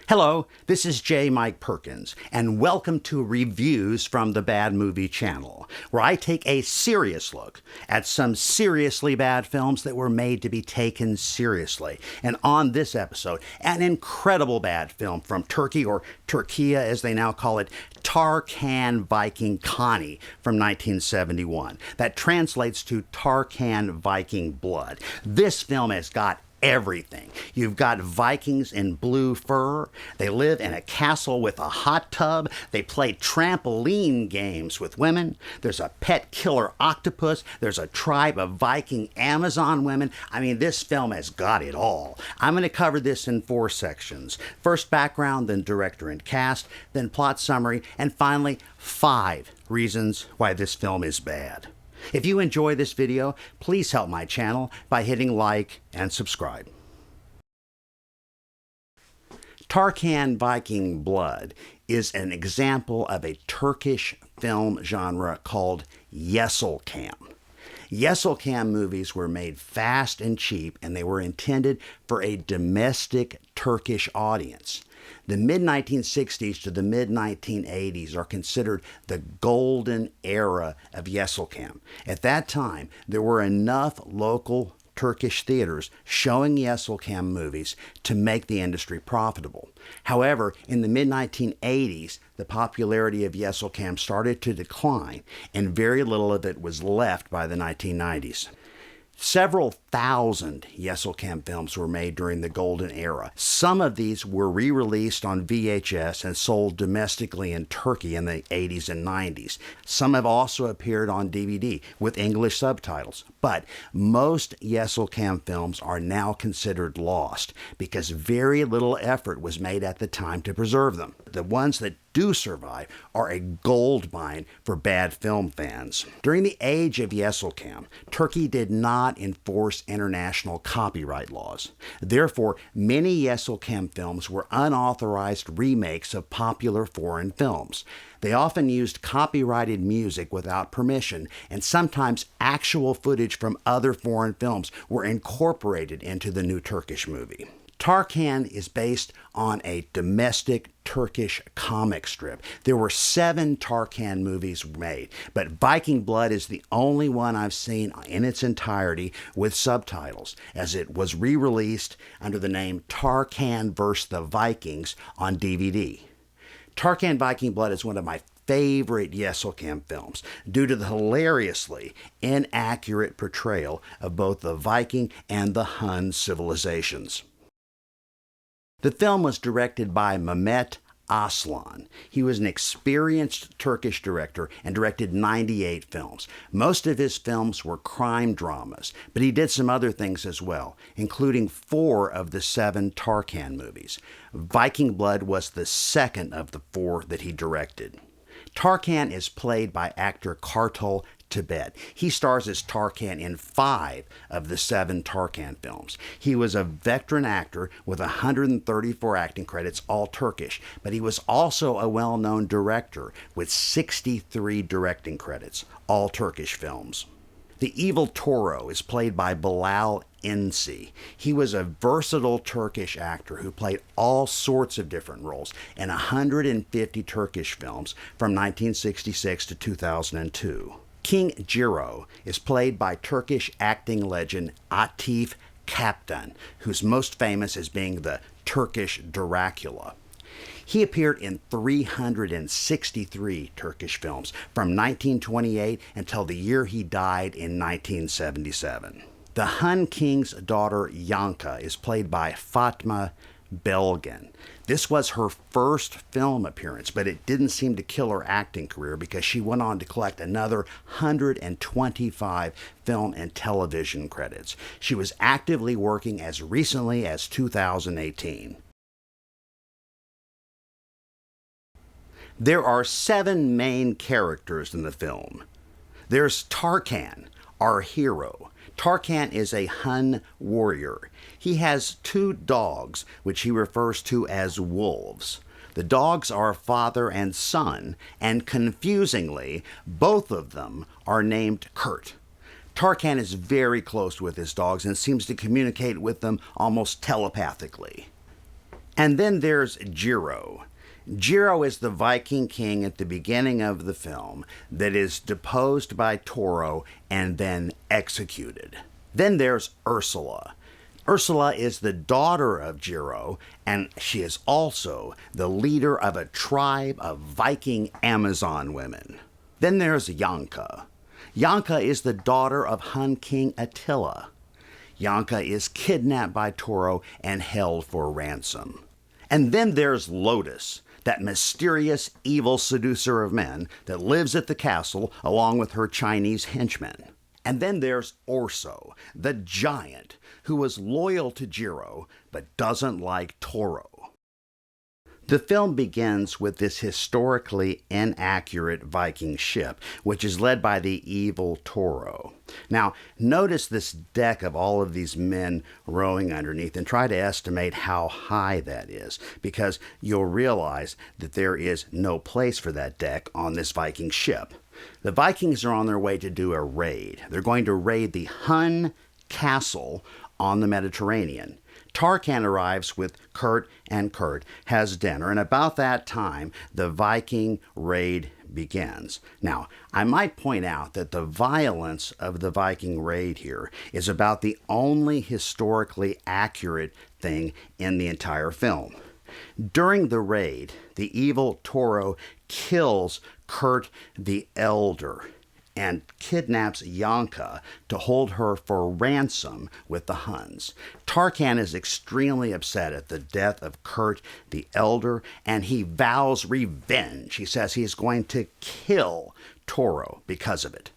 Hello, this is J. Mike Perkins, and welcome to Reviews from the Bad Movie Channel, where I take a serious look at some seriously bad films that were made to be taken seriously. And on this episode, an incredible bad film from Turkey, or Turkiya as they now call it, Tarkan Viking Kani from 1971. That translates to Tarkan Viking Blood. This film has got everything. You've got Vikings in blue fur. They live in a castle with a hot tub. They play trampoline games with women. There's a pet killer octopus. There's a tribe of Viking Amazon women. I mean, this film has got it all. I'm going to cover this in 4 sections. First, background, then director and cast, then plot summary, and finally, 5 reasons why this film is bad. If you enjoy this video, please help my channel by hitting like and subscribe. Tarkan Viking Blood is an example of a Turkish film genre called Yeşilçam. Yeşilçam movies were made fast and cheap, and they were intended for a domestic Turkish audience. The mid-1960s to the mid-1980s are considered the golden era of Yeşilçam. At that time, there were enough local Turkish theaters showing Yeşilçam movies to make the industry profitable. However, in the mid-1980s, the popularity of Yeşilçam started to decline, and very little of it was left by the 1990s. Several thousand Yeşilçam films were made during the golden era. Some of these were re-released on VHS and sold domestically in Turkey in the 80s and 90s. Some have also appeared on DVD with English subtitles. But most Yeşilçam films are now considered lost because very little effort was made at the time to preserve them. The ones that do survive are a gold mine for bad film fans. During the age of Yeşilçam, Turkey did not enforce international copyright laws. Therefore, many Yeşilçam films were unauthorized remakes of popular foreign films. They often used copyrighted music without permission, and sometimes actual footage from other foreign films were incorporated into the new Turkish movie. Tarkan is based on a domestic Turkish comic strip. There were 7 Tarkan movies made, but Viking Blood is the only one I've seen in its entirety with subtitles, as it was re-released under the name Tarkan vs. the Vikings on DVD. Tarkan Viking Blood is one of my favorite Yeşilçam films due to the hilariously inaccurate portrayal of both the Viking and the Hun civilizations. The film was directed by Mehmet Aslan. He was an experienced Turkish director and directed 98 films. Most of his films were crime dramas, but he did some other things as well, including 4 of the 7 Tarkan movies. Viking Blood was the second of the 4 that he directed. Tarkan is played by actor Kartal Tibet. He stars as Tarkan in 5 of the 7 Tarkan films. He was a veteran actor with 134 acting credits, all Turkish, but he was also a well-known director with 63 directing credits, all Turkish films. The evil Toro is played by Bilal Inci. He was a versatile Turkish actor who played all sorts of different roles in 150 Turkish films from 1966 to 2002. King Jiro is played by Turkish acting legend Atif Kaptan, who's most famous as being the Turkish Dracula. He appeared in 363 Turkish films from 1928 until the year he died in 1977. The Hun King's daughter Yanka is played by Fatma Belgin. This was her first film appearance, but it didn't seem to kill her acting career because she went on to collect another 125 film and television credits. She was actively working as recently as 2018. There are 7 main characters in the film. There's Tarkan, our hero. Tarkan is a Hun warrior. He has 2 dogs, which he refers to as wolves. The dogs are father and son, and confusingly, both of them are named Kurt. Tarkan is very close with his dogs and seems to communicate with them almost telepathically. And then there's Jiro. Jiro is the Viking king at the beginning of the film that is deposed by Toro and then executed. Then there's Ursula. Ursula is the daughter of Jiro, and she is also the leader of a tribe of Viking Amazon women. Then there's Yanka. Yanka is the daughter of Hun King Attila. Yanka is kidnapped by Toro and held for ransom. And then there's Lotus, that mysterious evil seducer of men that lives at the castle along with her Chinese henchmen. And then there's Orso, the giant, who was loyal to Jiro but doesn't like Toro. The film begins with this historically inaccurate Viking ship, which is led by the evil Toro. Now, notice this deck of all of these men rowing underneath and try to estimate how high that is, because you'll realize that there is no place for that deck on this Viking ship. The Vikings are on their way to do a raid. They're going to raid the Hun castle on the Mediterranean. Tarkan arrives with Kurt, and Kurt has dinner, and about that time, the Viking raid begins. Now, I might point out that the violence of the Viking raid here is about the only historically accurate thing in the entire film. During the raid, the evil Toro kills Kurt the Elder and kidnaps Yanka to hold her for ransom with the Huns. Tarkan is extremely upset at the death of Kurt the Elder, and he vows revenge. He says he's going to kill Toro because of it.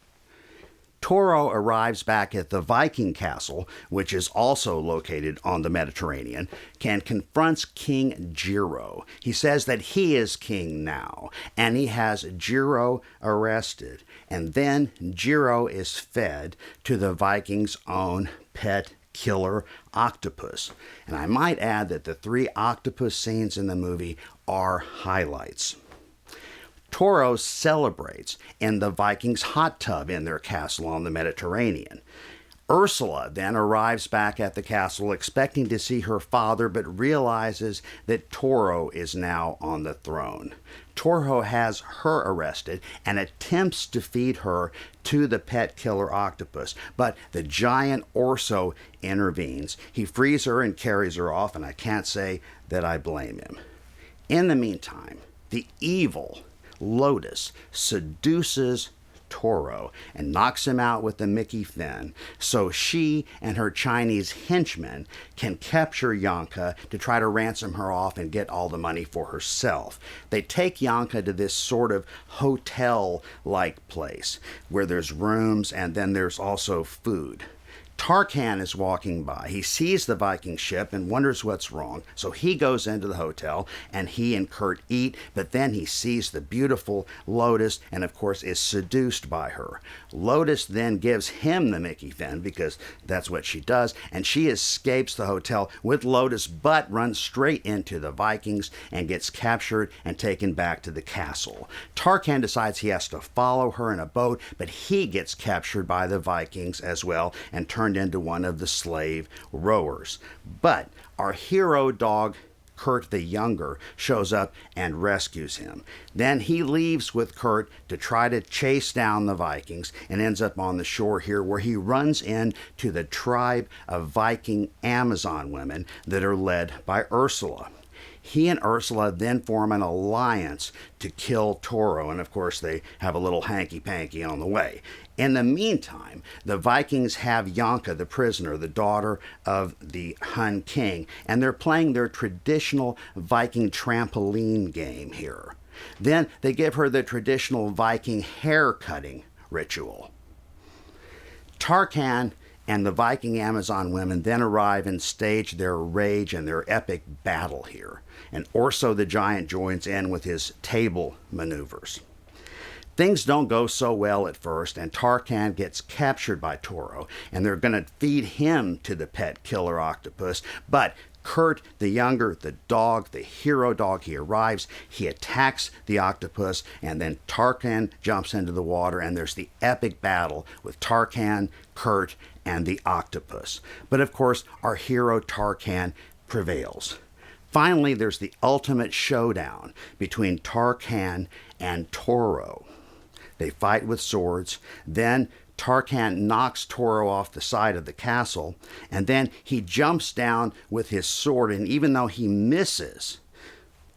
Toro arrives back at the Viking castle, which is also located on the Mediterranean, and confronts King Jiro. He says that he is king now, and he has Jiro arrested. And then Jiro is fed to the Vikings' own pet killer octopus. And I might add that the 3 octopus scenes in the movie are highlights. Toro celebrates in the Vikings' hot tub in their castle on the Mediterranean. Ursula then arrives back at the castle expecting to see her father, but realizes that Toro is now on the throne. Toro has her arrested and attempts to feed her to the pet killer octopus, but the giant Orso intervenes. He frees her and carries her off, and I can't say that I blame him. In the meantime, the evil Lotus seduces Toro and knocks him out with the Mickey Fin, so she and her Chinese henchmen can capture Yanka to try to ransom her off and get all the money for herself. They take Yanka to this sort of hotel-like place where there's rooms and then there's also food. Tarkan is walking by. He sees the Viking ship and wonders what's wrong. So he goes into the hotel and he and Kurt eat, but then he sees the beautiful Lotus and, of course, is seduced by her. Lotus then gives him the Mickey Fin because that's what she does, and she escapes the hotel with Lotus but runs straight into the Vikings and gets captured and taken back to the castle. Tarkan decides he has to follow her in a boat, but he gets captured by the Vikings as well and turned into one of the slave rowers. But our hero dog, Kurt the Younger, shows up and rescues him. Then he leaves with Kurt to try to chase down the Vikings and ends up on the shore here where he runs into the tribe of Viking Amazon women that are led by Ursula. He and Ursula then form an alliance to kill Toro, and of course they have a little hanky-panky on the way. In the meantime, the Vikings have Yanka, the prisoner, the daughter of the Hun king, and they're playing their traditional Viking trampoline game here. Then they give her the traditional Viking hair-cutting ritual. Tarkan and the Viking Amazon women then arrive and stage their rage and their epic battle here. And Orso the giant joins in with his table maneuvers. Things don't go so well at first, and Tarkan gets captured by Toro, and they're going to feed him to the pet killer octopus, but Kurt the Younger, the dog, the hero dog, he arrives, he attacks the octopus, and then Tarkan jumps into the water, and there's the epic battle with Tarkan, Kurt, and the octopus. But of course, our hero Tarkan prevails. Finally, there's the ultimate showdown between Tarkan and Toro. They fight with swords. Then Tarkan knocks Toro off the side of the castle, and then he jumps down with his sword, and even though he misses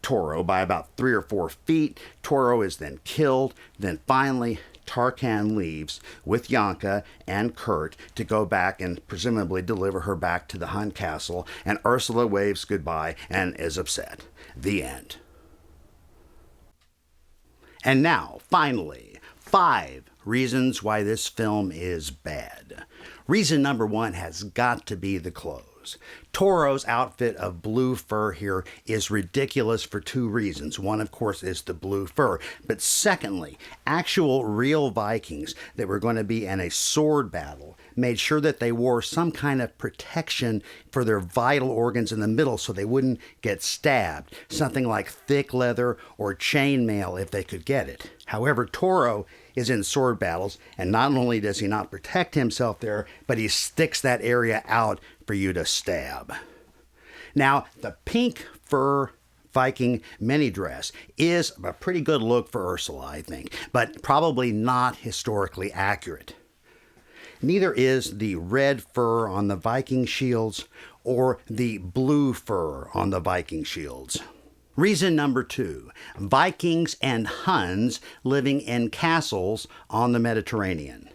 Toro by about 3 or 4 feet, Toro is then killed. Then finally, Tarkan leaves with Yanka and Kurt to go back and presumably deliver her back to the Hun castle, and Ursula waves goodbye and is upset. The end. And now, finally, 5 reasons why this film is bad. Reason number 1 has got to be the clothes. Toro's outfit of blue fur here is ridiculous for 2 reasons. One, of course, is the blue fur. But secondly, actual real Vikings that were going to be in a sword battle made sure that they wore some kind of protection for their vital organs in the middle so they wouldn't get stabbed. Something like thick leather or chainmail if they could get it. However, Toro is in sword battles, and not only does he not protect himself there, but he sticks that area out for you to stab. Now, the pink fur Viking mini dress is a pretty good look for Ursula, I think, but probably not historically accurate. Neither is the red fur on the Viking shields or the blue fur on the Viking shields. Reason number 2, Vikings and Huns living in castles on the Mediterranean.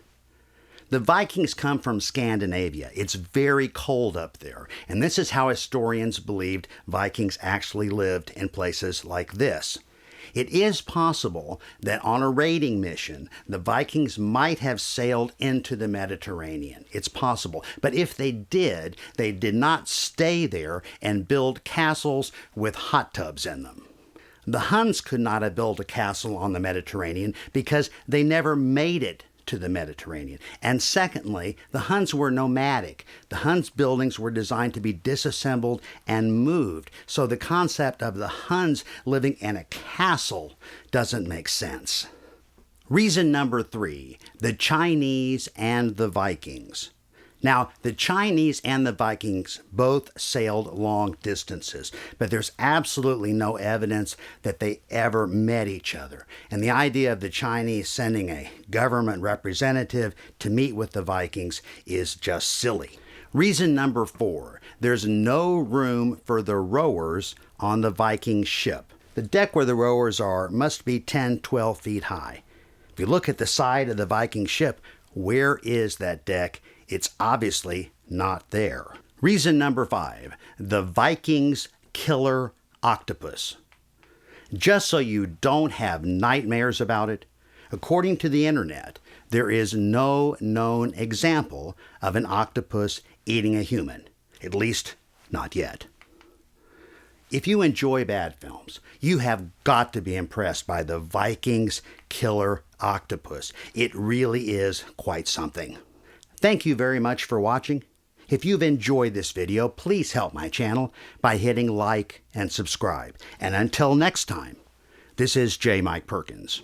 The Vikings come from Scandinavia. It's very cold up there, and this is how historians believed Vikings actually lived in places like this. It is possible that on a raiding mission, the Vikings might have sailed into the Mediterranean. It's possible. But if they did not stay there and build castles with hot tubs in them. The Huns could not have built a castle on the Mediterranean because they never made it to the Mediterranean. And secondly, the Huns were nomadic. The Huns' buildings were designed to be disassembled and moved. So the concept of the Huns living in a castle doesn't make sense. Reason number 3, the Chinese and the Vikings. Now, the Chinese and the Vikings both sailed long distances, but there's absolutely no evidence that they ever met each other. And the idea of the Chinese sending a government representative to meet with the Vikings is just silly. Reason number 4, there's no room for the rowers on the Viking ship. The deck where the rowers are must be 10, 12 feet high. If you look at the side of the Viking ship, where is that deck? It's obviously not there. Reason number 5, the Vikings' killer octopus. Just so you don't have nightmares about it, according to the internet, there is no known example of an octopus eating a human, at least not yet. If you enjoy bad films, you have got to be impressed by the Vikings' killer octopus. It really is quite something. Thank you very much for watching. If you've enjoyed this video, please help my channel by hitting like and subscribe. And until next time, this is J. Mike Perkins.